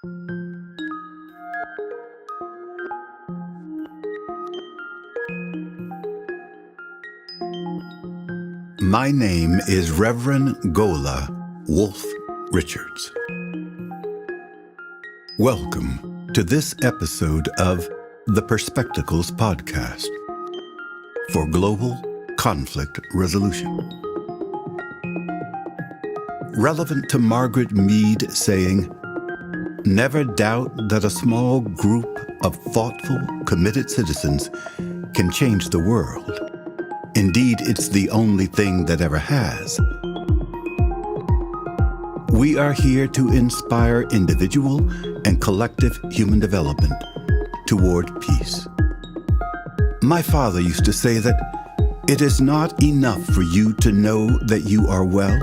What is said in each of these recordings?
My name is Reverend Gola Wolf Richards. Welcome to this episode of the Perspectacles Podcast for global conflict resolution. Relevant to Margaret Mead saying, "Never doubt that a small group of thoughtful, committed citizens can change the world. Indeed, it's the only thing that ever has." We are here to inspire individual and collective human development toward peace. My father used to say that it is not enough for you to know that you are well,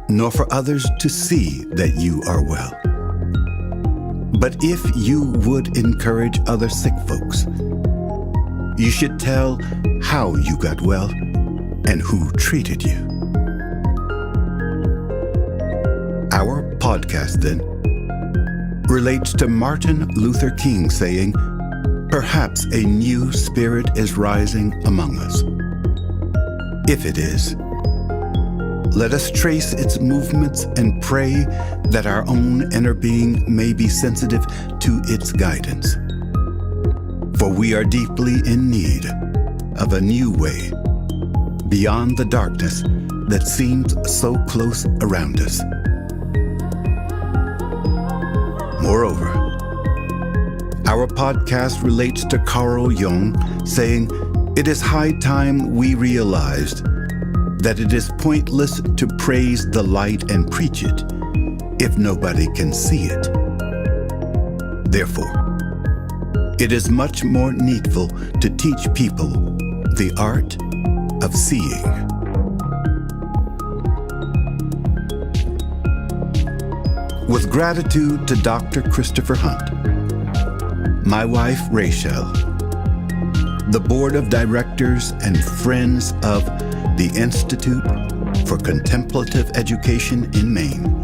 nor for others to see that you are well. But if you would encourage other sick folks, you should tell how you got well and who treated you. Our podcast, then, relates to Martin Luther King saying, "Perhaps a new spirit is rising among us. If it is, let us trace its movements and pray that our own inner being may be sensitive to its guidance. For we are deeply in need of a new way beyond the darkness that seems so close around us." Moreover, our podcast relates to Carl Jung saying, "It is high time we realized that it is pointless to praise the light and preach it if nobody can see it. Therefore, it is much more needful to teach people the art of seeing." With gratitude to Dr. Christopher Hunt, my wife Rachel, the board of directors and friends of the Institute for Contemplative Education in Maine,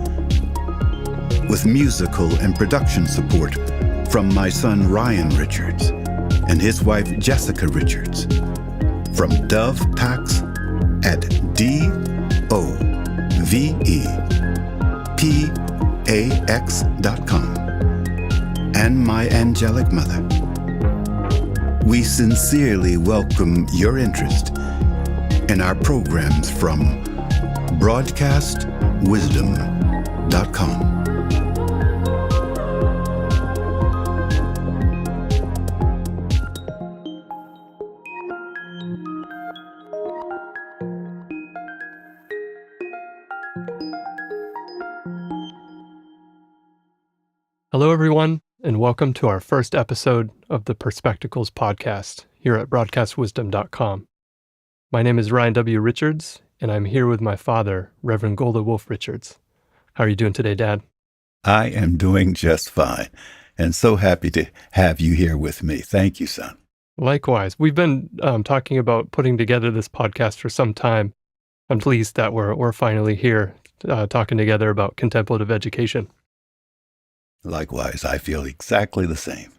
with musical and production support from my son Ryan Richards and his wife Jessica Richards, from Dove Pax at DOVEPAX.com, and my angelic mother. We sincerely welcome your interest in our programs from broadcastwisdom.com. Hello, everyone, and welcome to our first episode of the Perspectacles Podcast here at broadcastwisdom.com. My name is Ryan W. Richards, and I'm here with my father, Reverend Gola Wolf Richards. How are you doing today, Dad? I am doing just fine, and so happy to have you here with me. Thank you, son. Likewise. We've been talking about putting together this podcast for some time. I'm pleased that we're finally here talking together about contemplative education. Likewise, I feel exactly the same.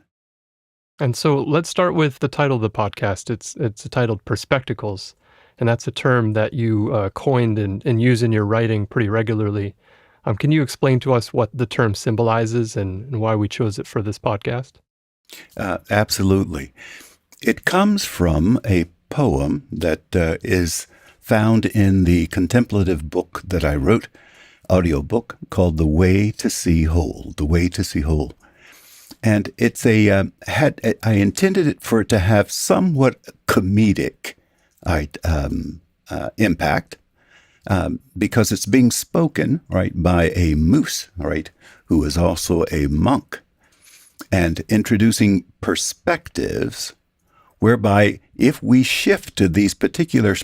And so let's start with the title of the podcast. It's titled Perspectacles, and that's a term that you coined and use in your writing pretty regularly. Can you explain to us what the term symbolizes and why we chose it for this podcast? Absolutely. It comes from a poem that is found in the contemplative book that I wrote, audiobook, called The Way to See Whole, The Way to See Whole. And it's I intended it for it to have somewhat comedic impact, because it's being spoken, right, by a moose, right, who is also a monk, and introducing perspectives whereby if we shift to these particular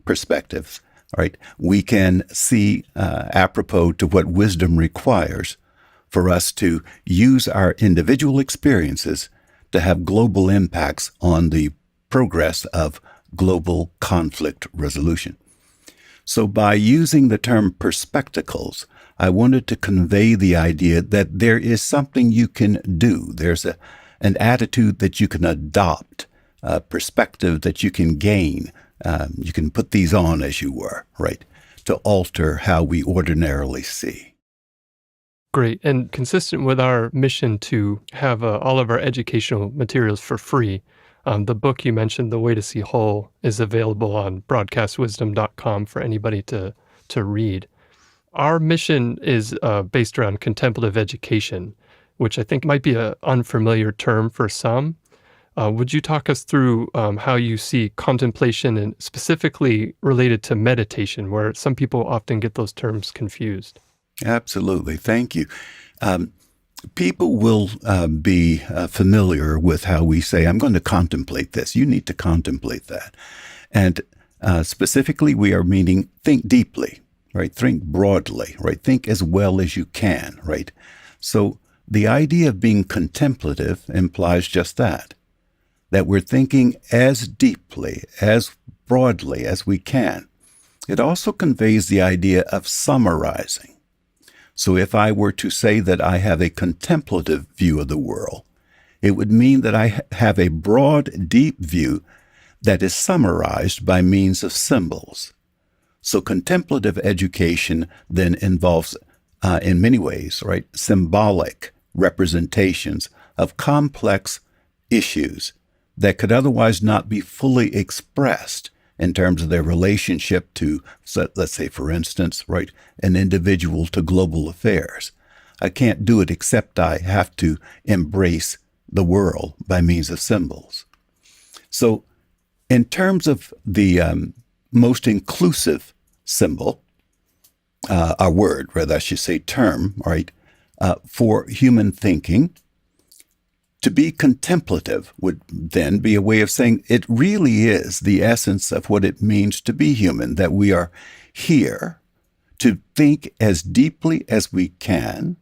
perspectives, right, we can see, apropos to what wisdom requires, for us to use our individual experiences to have global impacts on the progress of global conflict resolution. So by using the term perspectacles, I wanted to convey the idea that there is something you can do. There's an attitude that you can adopt, a perspective that you can gain. You can put these on, as you were, right, to alter how we ordinarily see. Great. And consistent with our mission to have all of our educational materials for free, the book you mentioned, The Way to See Whole, is available on broadcastwisdom.com for anybody to read. Our mission is based around contemplative education, which I think might be an unfamiliar term for some. Would you talk us through how you see contemplation and specifically related to meditation, where some people often get those terms confused? Absolutely. Thank you. People will be familiar with how we say, I'm going to contemplate this. You need to contemplate that. And specifically, we are meaning think deeply, right? Think broadly, right? Think as well as you can, right? So the idea of being contemplative implies just that we're thinking as deeply, as broadly as we can. It also conveys the idea of summarizing. So if I were to say that I have a contemplative view of the world, it would mean that I have a broad, deep view that is summarized by means of symbols. So contemplative education then involves, in many ways, right, symbolic representations of complex issues that could otherwise not be fully expressed in terms of their relationship to, let's say, for instance, right, an individual to global affairs. I can't do it except I have to embrace the world by means of symbols. So in terms of the most inclusive symbol, a word, rather I should say term, right, for human thinking, to be contemplative would then be a way of saying it really is the essence of what it means to be human, that we are here to think as deeply as we can,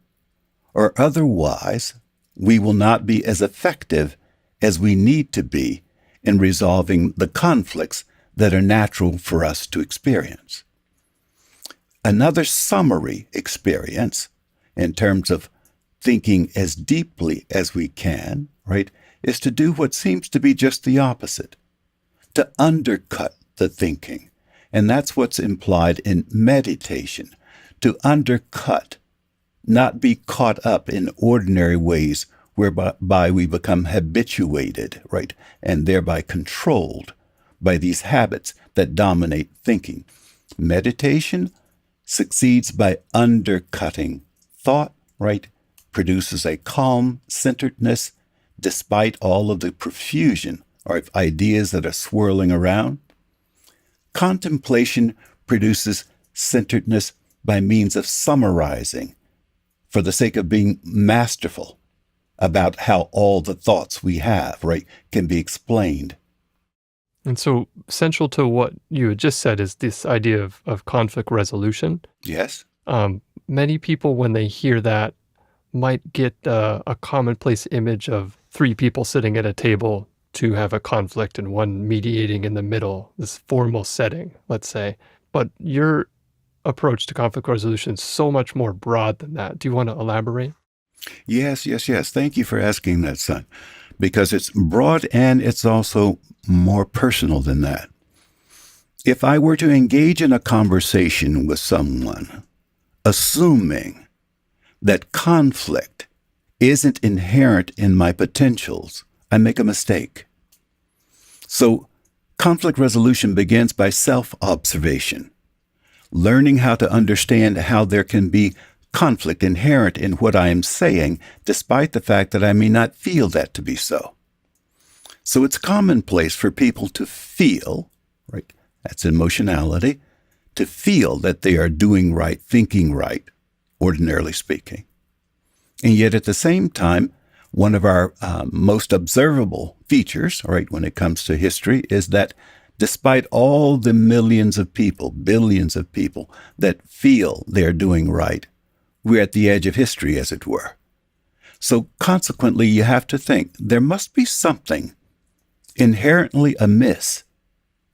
or otherwise we will not be as effective as we need to be in resolving the conflicts that are natural for us to experience. Another summary experience in terms of thinking as deeply as we can, right, is to do what seems to be just the opposite, to undercut the thinking. And that's what's implied in meditation, to undercut, not be caught up in ordinary ways whereby we become habituated, right, and thereby controlled by these habits that dominate thinking. Meditation succeeds by undercutting thought, right, produces a calm centeredness despite all of the profusion of ideas that are swirling around. Contemplation produces centeredness by means of summarizing for the sake of being masterful about how all the thoughts we have, right, can be explained. And so central to what you had just said is this idea of conflict resolution. Yes. Many people, when they hear that, might get a commonplace image of three people sitting at a table to have a conflict and one mediating in the middle, this formal setting, let's say. But your approach to conflict resolution is so much more broad than that. Do you want to elaborate? Yes. Thank you for asking that, son, because it's broad and it's also more personal than that. If I were to engage in a conversation with someone, assuming that conflict isn't inherent in my potentials, I make a mistake. So conflict resolution begins by self-observation, learning how to understand how there can be conflict inherent in what I am saying, despite the fact that I may not feel that to be so. So it's commonplace for people to feel, right, that's emotionality, to feel that they are doing right, thinking right, ordinarily speaking. And yet at the same time, one of our most observable features, right, when it comes to history is that despite all the millions of people, billions of people that feel they're doing right, we're at the edge of history, as it were. So consequently, you have to think there must be something inherently amiss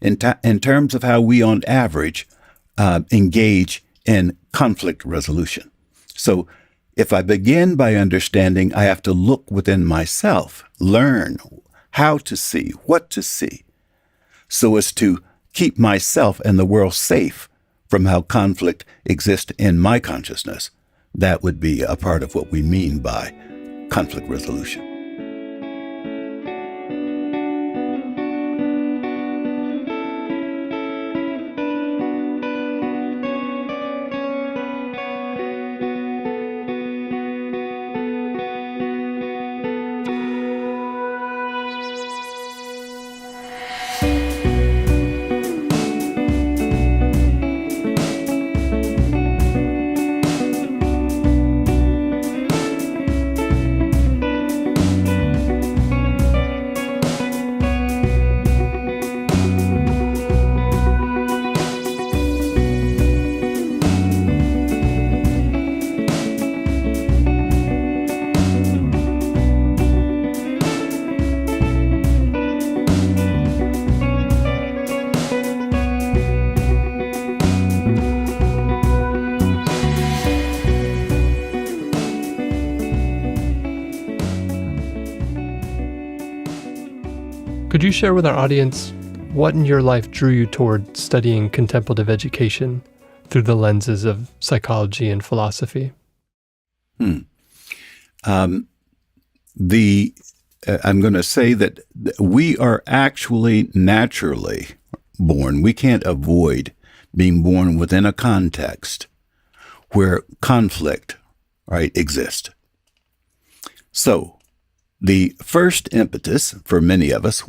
in terms of how we on average engage in conflict resolution. So if I begin by understanding, I have to look within myself, learn how to see, what to see, so as to keep myself and the world safe from how conflict exists in my consciousness. That would be a part of what we mean by conflict resolution. Could you share with our audience what in your life drew you toward studying contemplative education through the lenses of psychology and philosophy? I'm going to say that we are actually naturally born. We can't avoid being born within a context where conflict, right, exists. So the first impetus for many of us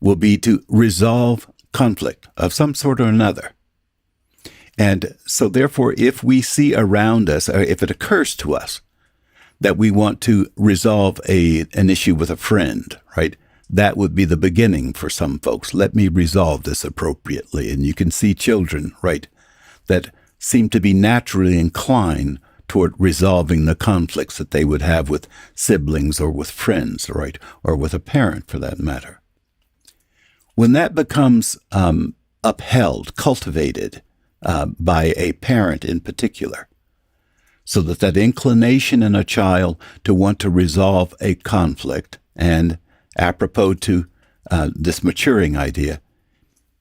will be to resolve conflict of some sort or another. And so therefore, if we see around us, or if it occurs to us that we want to resolve an issue with a friend, right, that would be the beginning for some folks. Let me resolve this appropriately. And you can see children, right, that seem to be naturally inclined toward resolving the conflicts that they would have with siblings or with friends, right, or with a parent for that matter. When that becomes upheld, cultivated by a parent in particular, so that inclination in a child to want to resolve a conflict, and apropos to this maturing idea,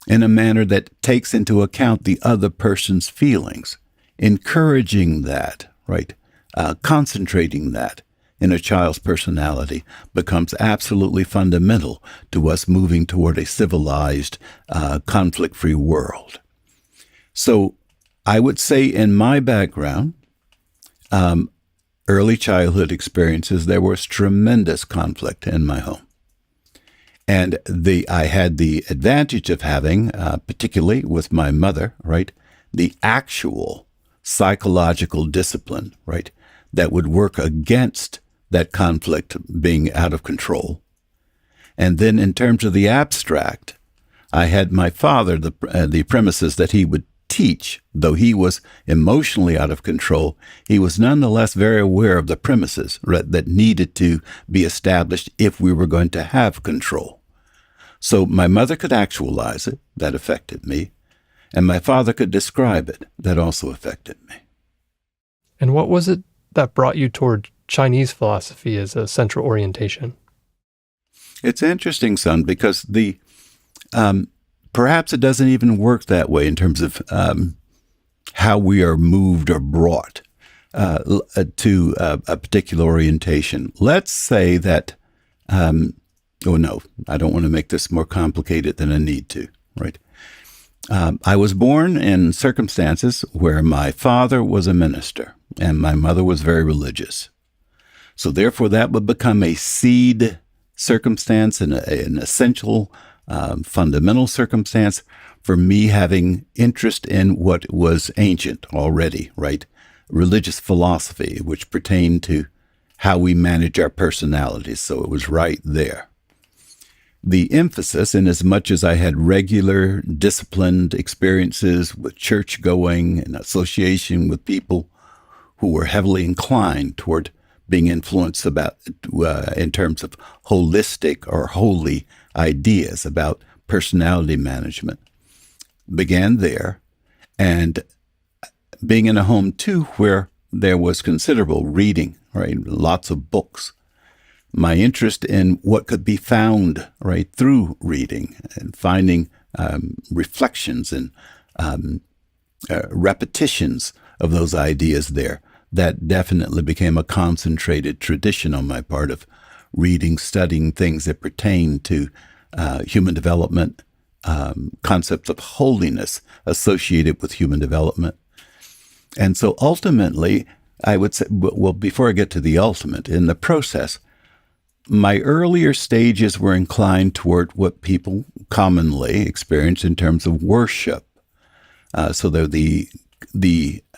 in a manner that takes into account the other person's feelings, encouraging that, right, concentrating that in a child's personality becomes absolutely fundamental to us moving toward a civilized, conflict-free world. So I would say in my background, early childhood experiences, there was tremendous conflict in my home. And I had the advantage of having, particularly with my mother, right, the actual psychological discipline, right, that would work against that conflict being out of control. And then in terms of the abstract, I had my father, the premises that he would teach, though he was emotionally out of control, he was nonetheless very aware of the premises that needed to be established if we were going to have control. So my mother could actualize it, that affected me, and my father could describe it, that also affected me. And what was it that brought you toward Chinese philosophy as a central orientation? It's interesting, son, because perhaps it doesn't even work that way in terms of how we are moved or brought to a particular orientation. Let's say that, oh no, I don't want to make this more complicated than I need to, right? I was born in circumstances where my father was a minister and my mother was very religious. So therefore, that would become a seed circumstance and an essential, fundamental circumstance for me having interest in what was ancient already, right? Religious philosophy, which pertained to how we manage our personalities. So it was right there. The emphasis, in as much as I had regular, disciplined experiences with church going and association with people who were heavily inclined toward being influenced about in terms of holistic or holy ideas about personality management, began there. And being in a home, too, where there was considerable reading, right? Lots of books. My interest in what could be found, right, through reading and finding reflections and repetitions of those ideas there. That definitely became a concentrated tradition on my part of reading, studying things that pertain to human development, concepts of holiness associated with human development. And so ultimately, I would say, well, before I get to the ultimate, in the process, my earlier stages were inclined toward what people commonly experience in terms of worship. So the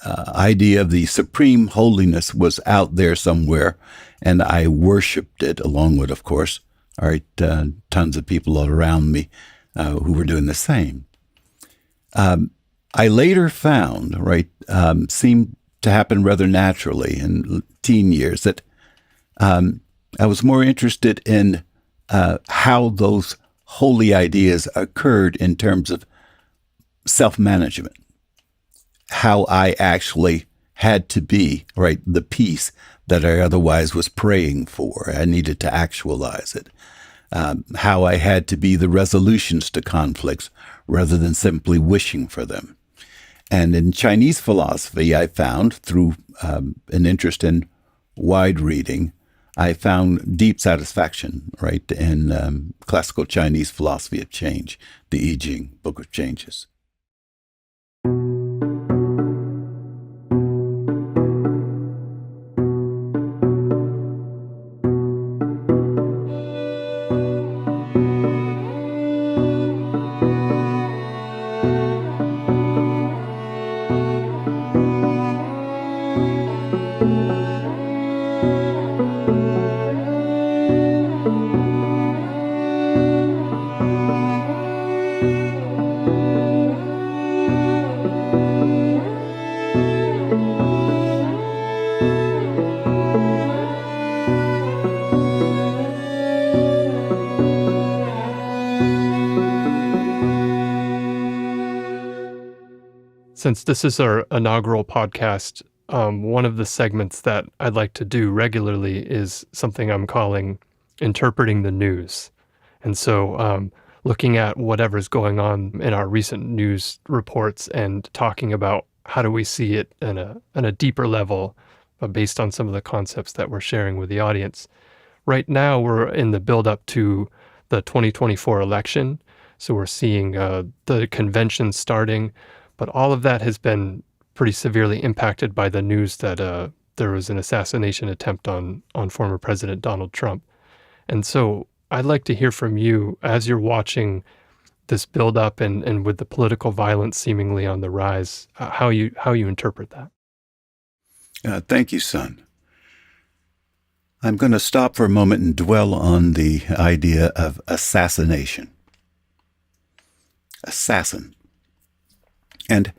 idea of the supreme holiness was out there somewhere, and I worshipped it along with, of course, tons of people all around me who were doing the same. I later found, seemed to happen rather naturally in teen years, that I was more interested in how those holy ideas occurred in terms of self-management, how I actually had to be, the peace that I otherwise was praying for. I needed to actualize it. How I had to be the resolutions to conflicts rather than simply wishing for them. And in Chinese philosophy, I found, through an interest in wide reading, I found deep satisfaction, in classical Chinese philosophy of change, the I Ching, Book of Changes. Since this is our inaugural podcast, one of the segments that I'd like to do regularly is something I'm calling interpreting the news. And so looking at whatever's going on in our recent news reports and talking about how do we see it in a deeper level based on some of the concepts that we're sharing with the audience. Right now, we're in the build-up to the 2024 election. So we're seeing the convention starting. But all of that has been pretty severely impacted by the news that there was an assassination attempt on former President Donald Trump. And so I'd like to hear from you as you're watching this build up and with the political violence seemingly on the rise, how you interpret that. Thank you, son. I'm going to stop for a moment and dwell on the idea of assassination. Assassin. And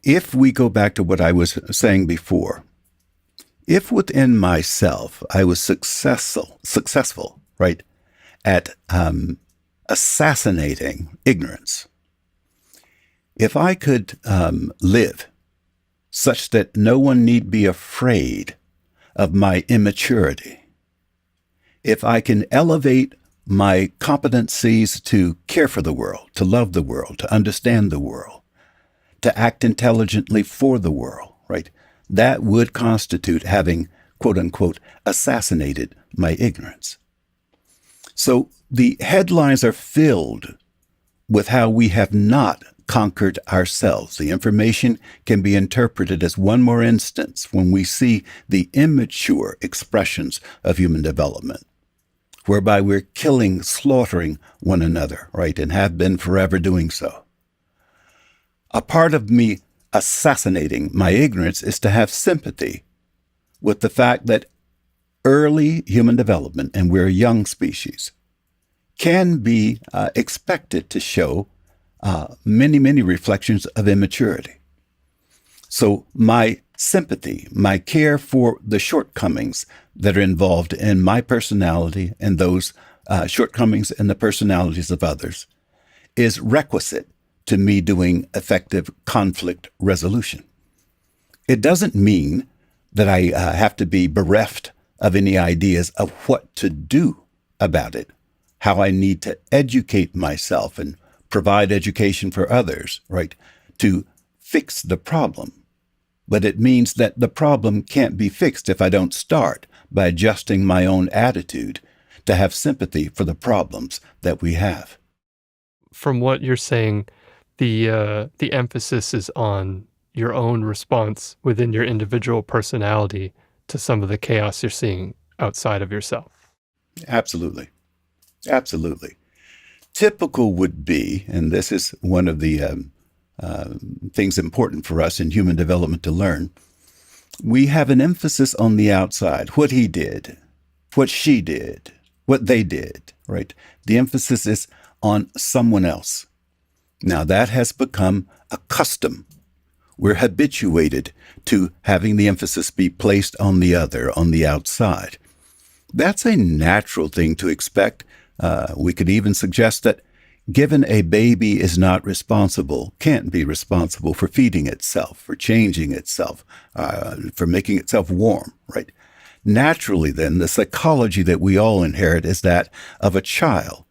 if we go back to what I was saying before, if within myself I was successful, at assassinating ignorance, if I could live such that no one need be afraid of my immaturity, if I can elevate my competencies to care for the world, to love the world, to understand the world, to act intelligently for the world, that would constitute having, quote unquote, assassinated my ignorance. So the headlines are filled with how we have not conquered ourselves. The information can be interpreted as one more instance when we see the immature expressions of human development, whereby we're killing, slaughtering one another, and have been forever doing so. A part of me assassinating my ignorance is to have sympathy with the fact that early human development, and we're a young species, can be expected to show many, many reflections of immaturity. So my sympathy, my care for the shortcomings that are involved in my personality and those shortcomings in the personalities of others is requisite to me doing effective conflict resolution. It doesn't mean that I have to be bereft of any ideas of what to do about it, how I need to educate myself and provide education for others, right, to fix the problem. But it means that the problem can't be fixed if I don't start by adjusting my own attitude to have sympathy for the problems that we have. From what you're saying, the emphasis is on your own response within your individual personality to some of the chaos you're seeing outside of yourself. Absolutely. Absolutely. Typical would be, and this is one of the things important for us in human development to learn, we have an emphasis on the outside, what he did, what she did, what they did, right? The emphasis is on someone else. Now that has become a custom. We're habituated to having the emphasis be placed on the other, on the outside. That's a natural thing to expect. We could even suggest that given a baby is not responsible, can't be responsible for feeding itself, for changing itself, for making itself warm, right? Naturally, then, the psychology that we all inherit is that of a child,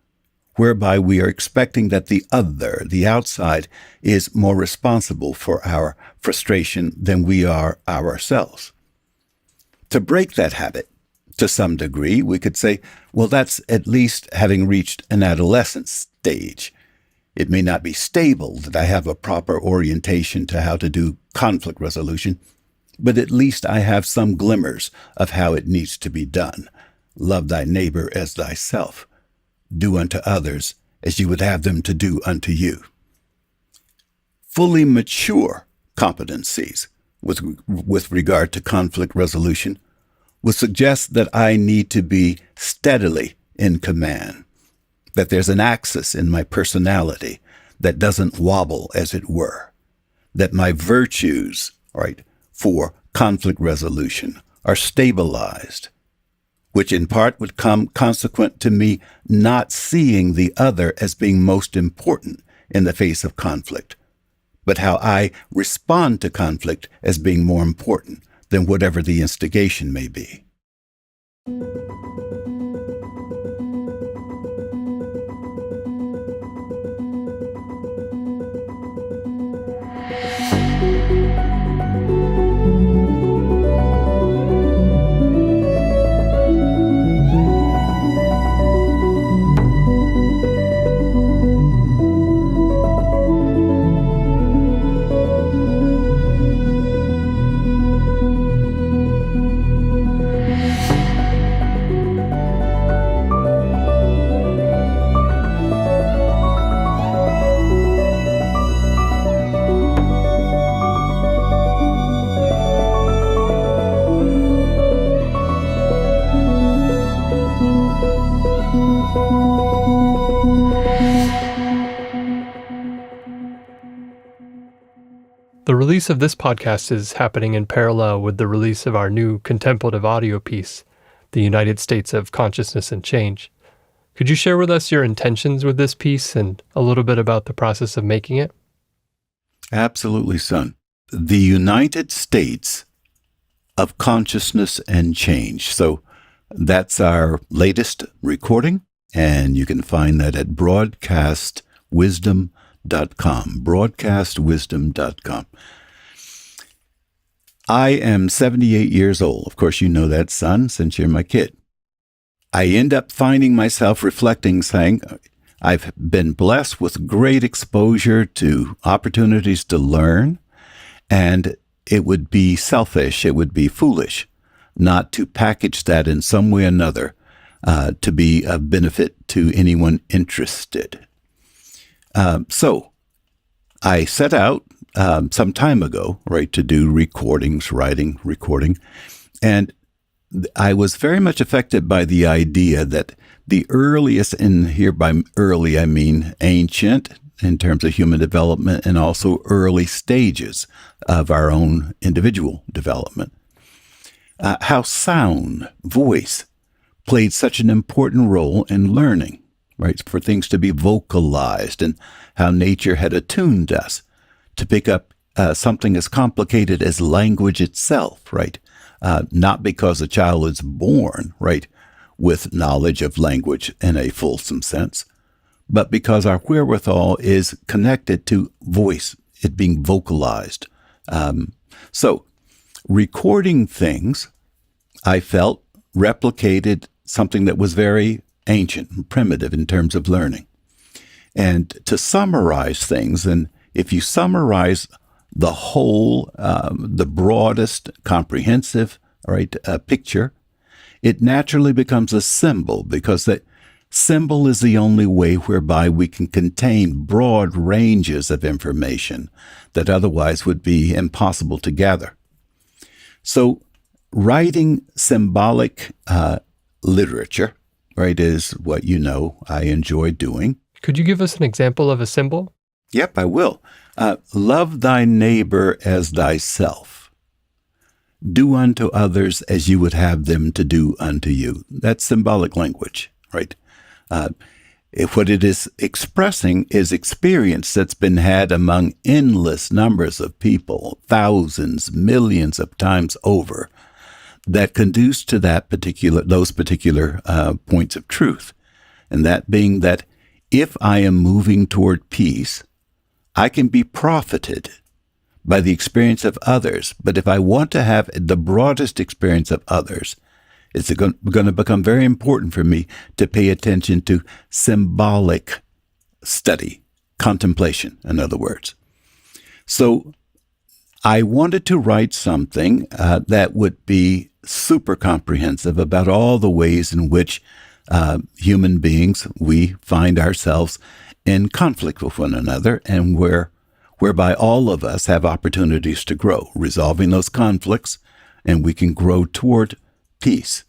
whereby we are expecting that the other, the outside, is more responsible for our frustration than we are ourselves. To break that habit, to some degree, we could say, well, that's at least having reached an adolescent stage. It may not be stable that I have a proper orientation to how to do conflict resolution, but at least I have some glimmers of how it needs to be done. Love thy neighbor as thyself. Do unto others as you would have them to do unto you. Fully mature competencies with regard to conflict resolution would suggest that I need to be steadily in command, that there's an axis in my personality that doesn't wobble, as it were, that my virtues, right, for conflict resolution are stabilized, which in part would come consequent to me not seeing the other as being most important in the face of conflict, but how I respond to conflict as being more important than whatever the instigation may be. The release of this podcast is happening in parallel with the release of our new contemplative audio piece, The United States of Consciousness and Change. Could you share with us your intentions with this piece and a little bit about the process of making it? Absolutely, son. The United States of Consciousness and Change. So that's our latest recording, and you can find that at broadcastwisdom.com. Broadcastwisdom.com. I am 78 years old. Of course, you know that, son, since you're my kid. I end up finding myself reflecting, saying, I've been blessed with great exposure to opportunities to learn, and it would be selfish, it would be foolish not to package that in some way or another to be of benefit to anyone interested. So I set out some time ago, right, to do recording, and I was very much affected by the idea that the earliest, and here by early I mean ancient in terms of human development, and also early stages of our own individual development, how sound, voice, played such an important role in learning. Right, for things to be vocalized, and how nature had attuned us to pick up something as complicated as language itself, right? not because a child is born, right, with knowledge of language in a fulsome sense, but because our wherewithal is connected to voice, it being vocalized. So recording things, I felt, replicated something that was very ancient and primitive in terms of learning. And to summarize things, and if you summarize the whole, the broadest, comprehensive, picture, it naturally becomes a symbol, because that symbol is the only way whereby we can contain broad ranges of information that otherwise would be impossible to gather. So writing symbolic literature, is what I enjoy doing. Could you give us an example of a symbol? Yep, I will. Love thy neighbor as thyself. Do unto others as you would have them to do unto you. That's symbolic language, right? What it is expressing is experience that's been had among endless numbers of people, thousands, millions of times over, that conduce to those particular points of truth. And that being that if I am moving toward peace, I can be profited by the experience of others. But if I want to have the broadest experience of others, it's going to become very important for me to pay attention to symbolic study, contemplation, in other words. So I wanted to write something that would be super comprehensive about all the ways in which human beings, we find ourselves in conflict with one another, and whereby all of us have opportunities to grow, resolving those conflicts, and we can grow toward peace.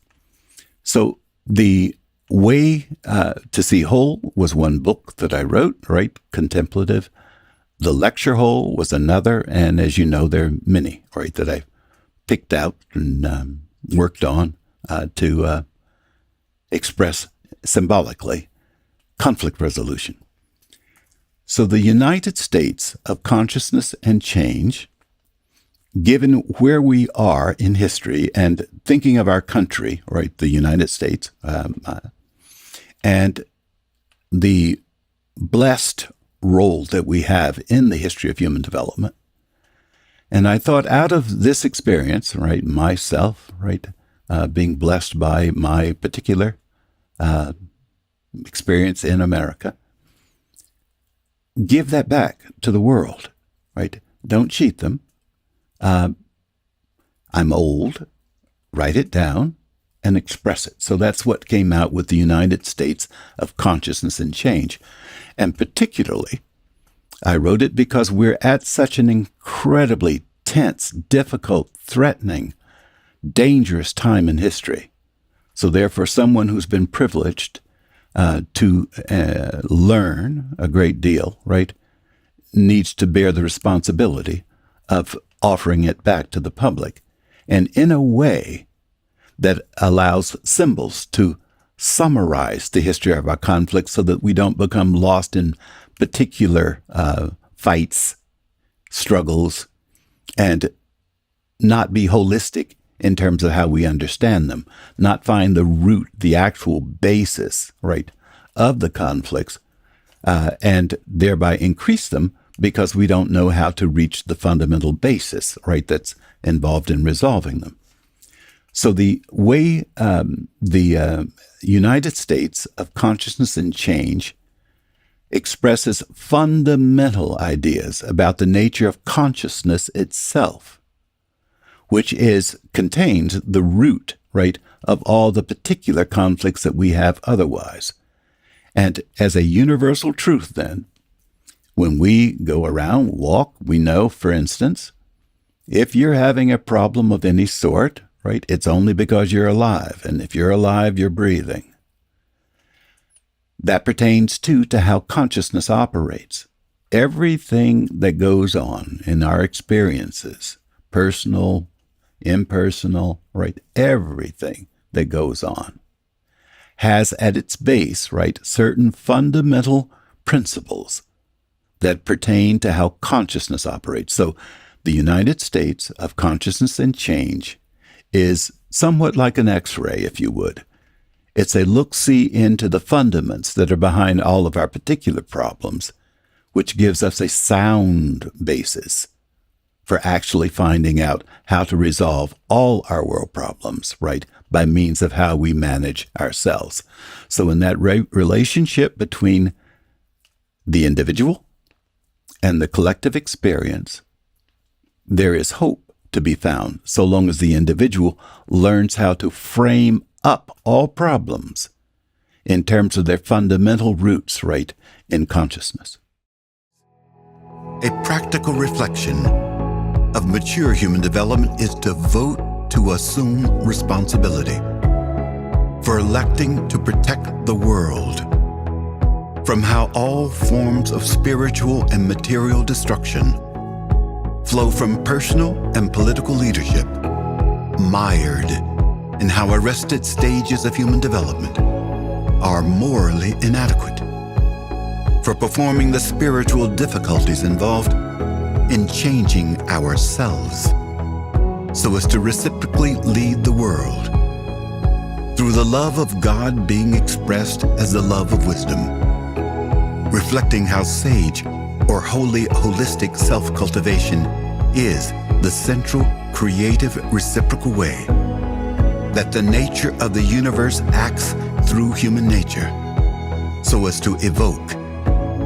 So the way to see whole was one book that I wrote, contemplative. The lecture whole was another, and as you know, there are many, that I picked out and worked on to express symbolically conflict resolution. So the United States of consciousness and change, given where we are in history and thinking of our country, the United States, and the blessed role that we have in the history of human development. And I thought, out of this experience, myself, being blessed by my particular experience in America, give that back to the world, Don't cheat them. I'm old, write it down and express it. So that's what came out with the United States of Consciousness and Change. And particularly, I wrote it because we're at such an incredibly tense, difficult, threatening, dangerous time in history. So therefore, someone who's been privileged to learn a great deal, needs to bear the responsibility of offering it back to the public, and in a way that allows symbols to summarize the history of our conflict so that we don't become lost in particular fights, struggles, and not be holistic in terms of how we understand them, not find the root, the actual basis, of the conflicts, and thereby increase them because we don't know how to reach the fundamental basis, that's involved in resolving them. So the way the United States of Consciousness and Change expresses fundamental ideas about the nature of consciousness itself, which contains the root, of all the particular conflicts that we have otherwise. And as a universal truth, then, when we go around, walk, we know, for instance, if you're having a problem of any sort, it's only because you're alive. And if you're alive, you're breathing. That pertains, too, to how consciousness operates. Everything that goes on in our experiences, personal, impersonal, everything that goes on has at its base, certain fundamental principles that pertain to how consciousness operates. So the United States of Consciousness and Change is somewhat like an X-ray, if you would. It's a look-see into the fundaments that are behind all of our particular problems, which gives us a sound basis for actually finding out how to resolve all our world problems, right, by means of how we manage ourselves. So in that relationship between the individual and the collective experience, there is hope to be found, so long as the individual learns how to frame up all problems in terms of their fundamental roots, right, in consciousness. A practical reflection of mature human development is to vote to assume responsibility for electing to protect the world from how all forms of spiritual and material destruction flow from personal and political leadership, mired in how arrested stages of human development are morally inadequate for performing the spiritual difficulties involved in changing ourselves so as to reciprocally lead the world through the love of God being expressed as the love of wisdom, reflecting how sage or wholly holistic self-cultivation is the central, creative, reciprocal way that the nature of the universe acts through human nature so as to evoke,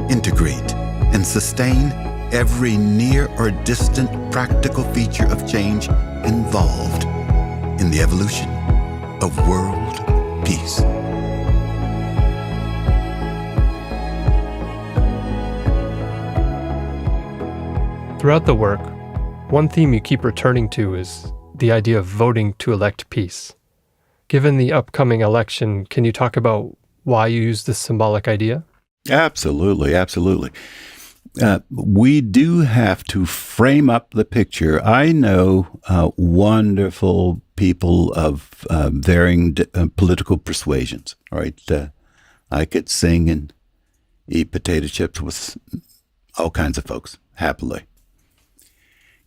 integrate, and sustain every near or distant practical feature of change involved in the evolution of world peace. Throughout the work, one theme you keep returning to is the idea of voting to elect peace. Given the upcoming election, can you talk about why you use this symbolic idea? Absolutely, absolutely. We do have to frame up the picture. I know wonderful people of varying political persuasions, right? I could sing and eat potato chips with all kinds of folks, happily.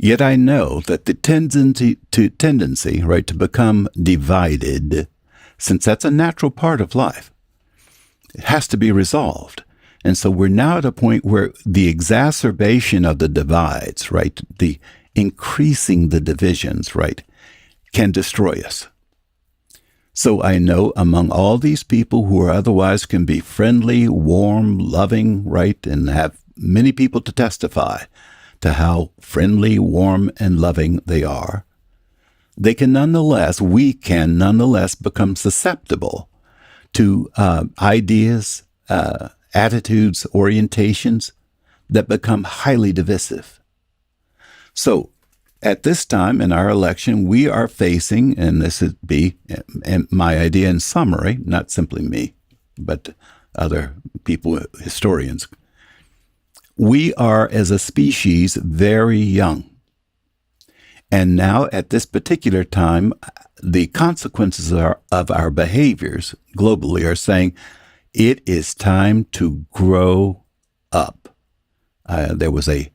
Yet I know that the tendency, right, to become divided, since that's a natural part of life, it has to be resolved. And so we're now at a point where the exacerbation of the divides, right, the increasing the divisions, right, can destroy us. So I know among all these people who are otherwise can be friendly, warm, loving, right, and have many people to testify to how friendly, warm, and loving they are, we can nonetheless become susceptible to ideas, attitudes, orientations that become highly divisive. So at this time in our election, we are facing, and this would be my idea in summary, not simply me, but other people, historians, we are as a species very young. And now at this particular time, the consequences of our behaviors globally are saying, it is time to grow up. There was a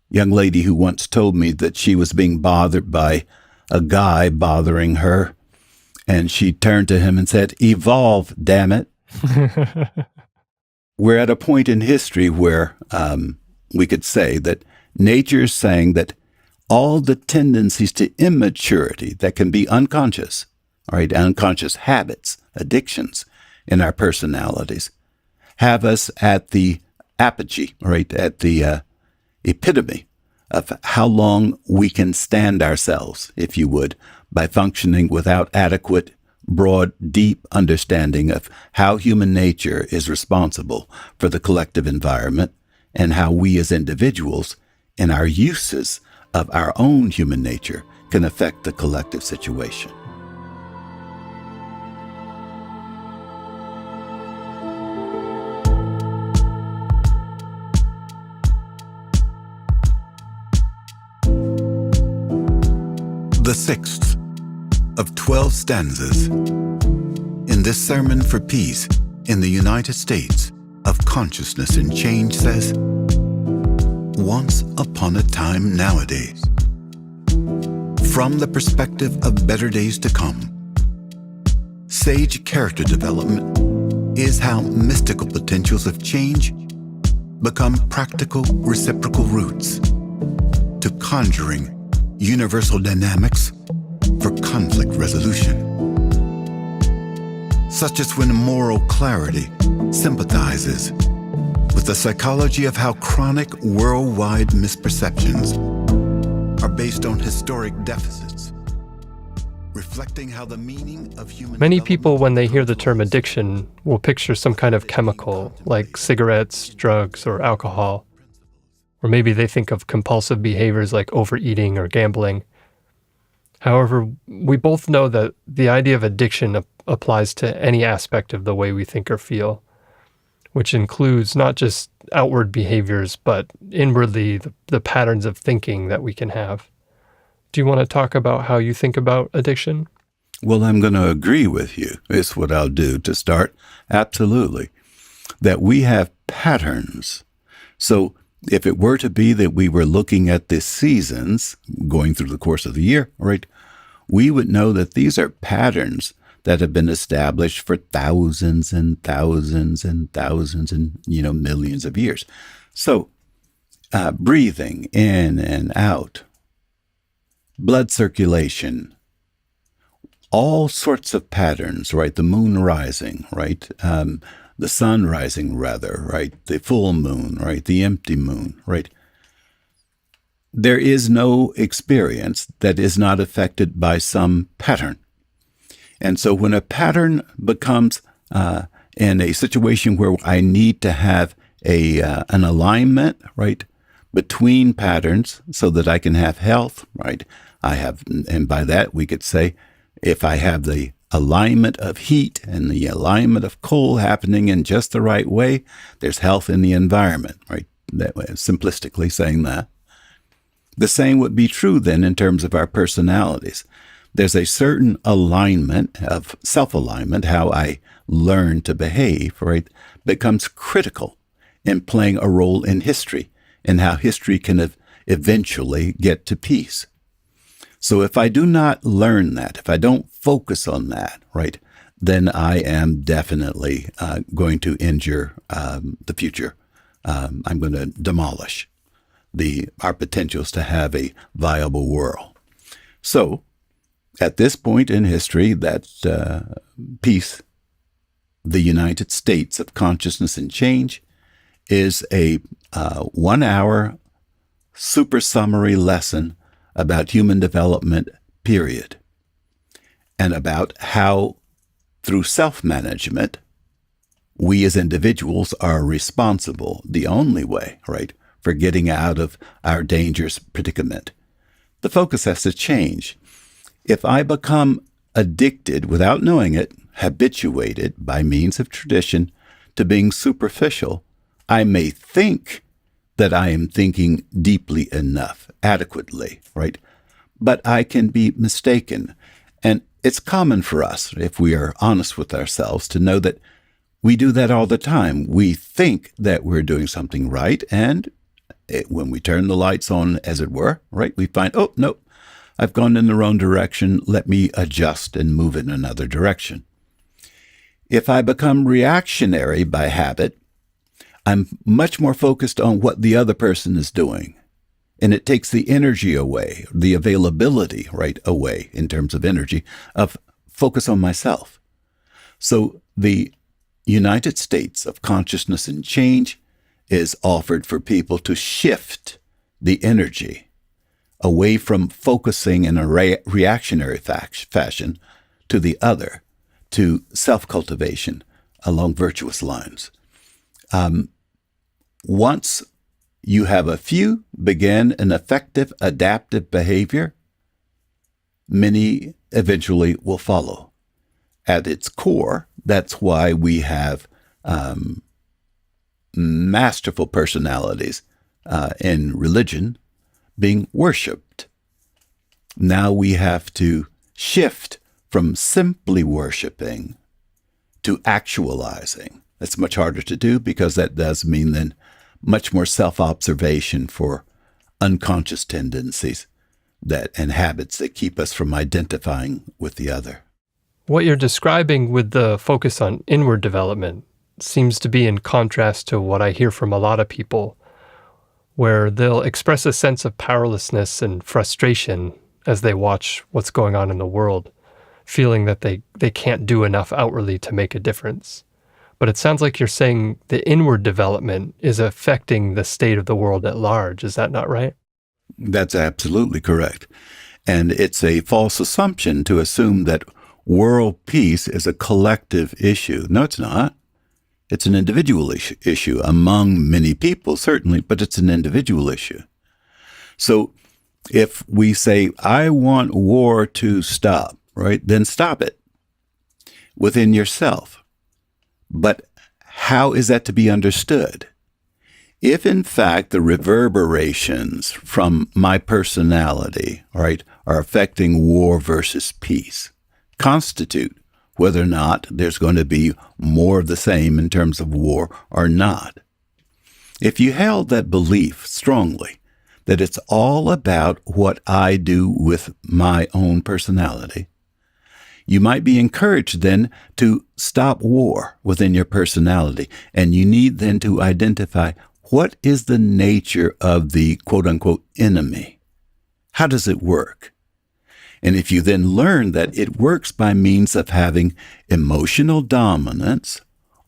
young lady who once told me that she was being bothered by a guy bothering her, and she turned to him and said, "Evolve, damn it." We're at a point in history where we could say that nature is saying that all the tendencies to immaturity that can be unconscious, all right, unconscious habits, addictions, in our personalities, have us at the apogee, right, at the epitome of how long we can stand ourselves, if you would, by functioning without adequate, broad, deep understanding of how human nature is responsible for the collective environment and how we as individuals, in our uses of our own human nature, can affect the collective situation. The sixth of 12 stanzas in this Sermon for Peace in the United States of Consciousness and Change says, "Once upon a time nowadays, from the perspective of better days to come. Sage character development is how mystical potentials of change become practical reciprocal roots to conjuring universal dynamics for conflict resolution, such as when moral clarity sympathizes with the psychology of how chronic worldwide misperceptions are based on historic deficits, reflecting how the meaning of human Many people, when they hear the term addiction, will picture some kind of chemical, like cigarettes, drugs, or alcohol. Or maybe they think of compulsive behaviors like overeating or gambling. However, we both know that the idea of addiction applies to any aspect of the way we think or feel, which includes not just outward behaviors, but inwardly the patterns of thinking that we can have. Do you want to talk about how you think about addiction? Well, I'm going to agree with you. It's what I'll do to start. Absolutely. That we have patterns. So if it were to be that we were looking at the seasons going through the course of the year, right, we would know that these are patterns that have been established for thousands and thousands and thousands and, millions of years. So breathing in and out, blood circulation, all sorts of patterns, right? The moon rising, right? The sun rising, rather, right? The full moon, right? The empty moon, right? There is no experience that is not affected by some pattern. And so when a pattern becomes in a situation where I need to have an alignment, right, between patterns so that I can have health, right? And by that we could say, if I have the alignment of heat and the alignment of cold happening in just the right way, there's health in the environment, right? That way, simplistically saying that. The same would be true then in terms of our personalities. There's a certain alignment of self-alignment, how I learn to behave, right, becomes critical in playing a role in history and how history can eventually get to peace. So if I do not learn that, if I don't focus on that, right, then I am definitely going to injure the future. I'm going to demolish our potentials to have a viable world. So at this point in history, that piece, the United States of Consciousness and Change, is a 1-hour super summary lesson about human development, period, and about how, through self-management, we as individuals are responsible, the only way, right, for getting out of our dangerous predicament. The focus has to change. If I become addicted without knowing it, habituated by means of tradition to being superficial, I may think that I am thinking deeply enough, adequately, right? But I can be mistaken. And it's common for us, if we are honest with ourselves, to know that we do that all the time. We think that we're doing something right, and when we turn the lights on, as it were, right, we find, oh, no, I've gone in the wrong direction. Let me adjust and move in another direction. If I become reactionary by habit, I'm much more focused on what the other person is doing. And it takes the energy away, the availability, right, away in terms of energy, of focus on myself. So the United States of Consciousness and Change is offered for people to shift the energy away from focusing in a reactionary fashion to the other, to self-cultivation along virtuous lines. Once you have a few begin an effective adaptive behavior, many eventually will follow. At its core, that's why we have masterful personalities in religion being worshipped. Now we have to shift from simply worshiping to actualizing. That's much harder to do because that does mean then much more self-observation for unconscious tendencies. and habits that keep us from identifying with the other. What you're describing with the focus on inward development seems to be in contrast to what I hear from a lot of people, where they'll express a sense of powerlessness and frustration as they watch what's going on in the world, feeling that they can't do enough outwardly to make a difference. But it sounds like you're saying the inward development is affecting the state of the world at large. Is that not right? That's absolutely correct. And it's a false assumption to assume that world peace is a collective issue. No, it's not. It's an individual issue among many people, certainly, but it's an individual issue. So if we say, I want war to stop, right, then stop it within yourself. But how is that to be understood? If, in fact, the reverberations from my personality, right, are affecting war versus peace, constitute whether or not there's going to be more of the same in terms of war or not. If you held that belief strongly, that it's all about what I do with my own personality, you might be encouraged then to stop war within your personality, and you need then to identify what is the nature of the quote-unquote enemy. How does it work? And if you then learn that it works by means of having emotional dominance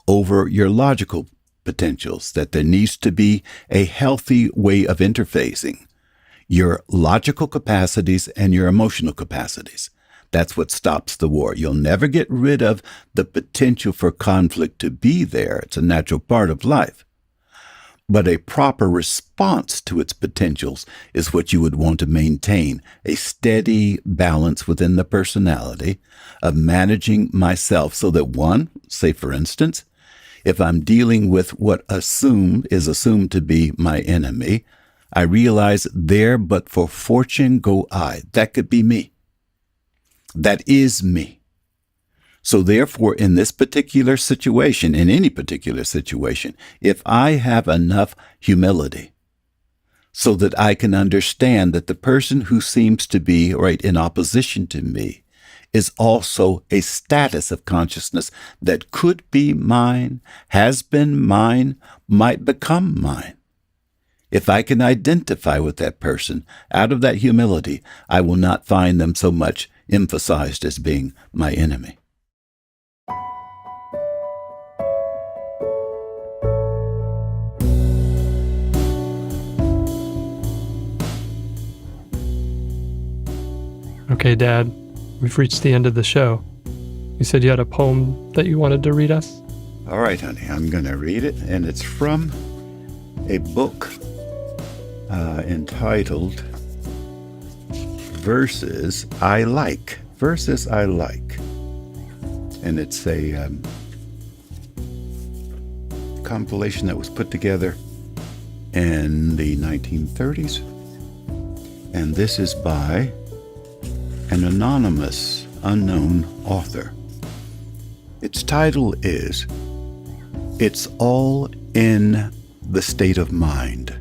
over your logical potentials, that there needs to be a healthy way of interfacing your logical capacities and your emotional capacities. That's what stops the war. You'll never get rid of the potential for conflict to be there. It's a natural part of life. But a proper response to its potentials is what you would want to maintain, a steady balance within the personality of managing myself so that one, say for instance, if I'm dealing with what is assumed to be my enemy, I realize there but for fortune go I. That could be me. That is me. So therefore, in this particular situation, in any particular situation, if I have enough humility so that I can understand that the person who seems to be right in opposition to me is also a status of consciousness that could be mine, has been mine, might become mine. If I can identify with that person out of that humility, I will not find them so much emphasized as being my enemy. Okay, Dad, we've reached the end of the show. You said you had a poem that you wanted to read us? All right, honey, I'm going to read it, and it's from a book entitled Verses I Like. Verses I Like. And it's a compilation that was put together in the 1930s. And this is by an anonymous, unknown author. Its title is It's All in the State of Mind.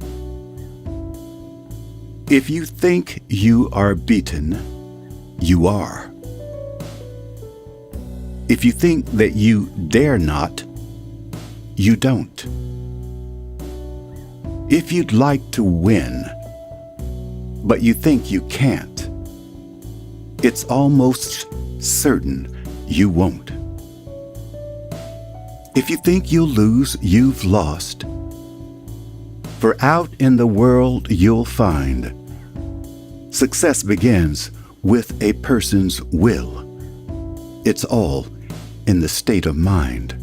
If you think you are beaten, you are. If you think that you dare not, you don't. If you'd like to win, but you think you can't, it's almost certain you won't. If you think you'll lose, you've lost. For out in the world you'll find success begins with a person's will. It's all in the state of mind.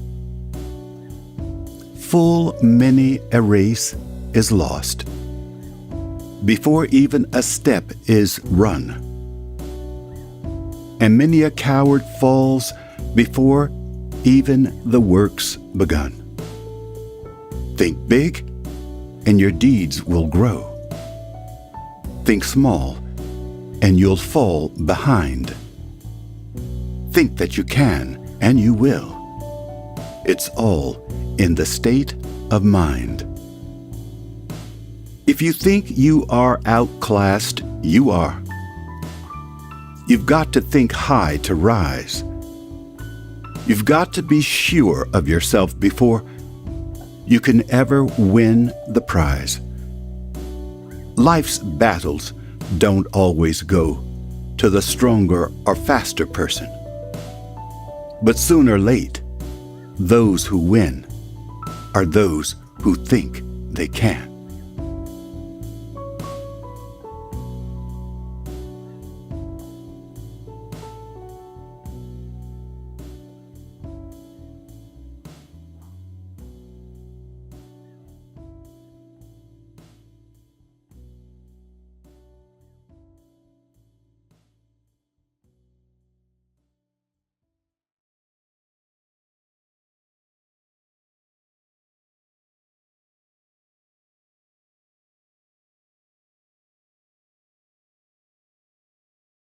Full many a race is lost before even a step is run, and many a coward falls before even the work's begun. Think big, and your deeds will grow. Think small, and you'll fall behind. Think that you can, and you will. It's all in the state of mind. If you think you are outclassed, you are. You've got to think high to rise. You've got to be sure of yourself before you can ever win the prize. Life's battles don't always go to the stronger or faster person. But soon or late, those who win are those who think they can.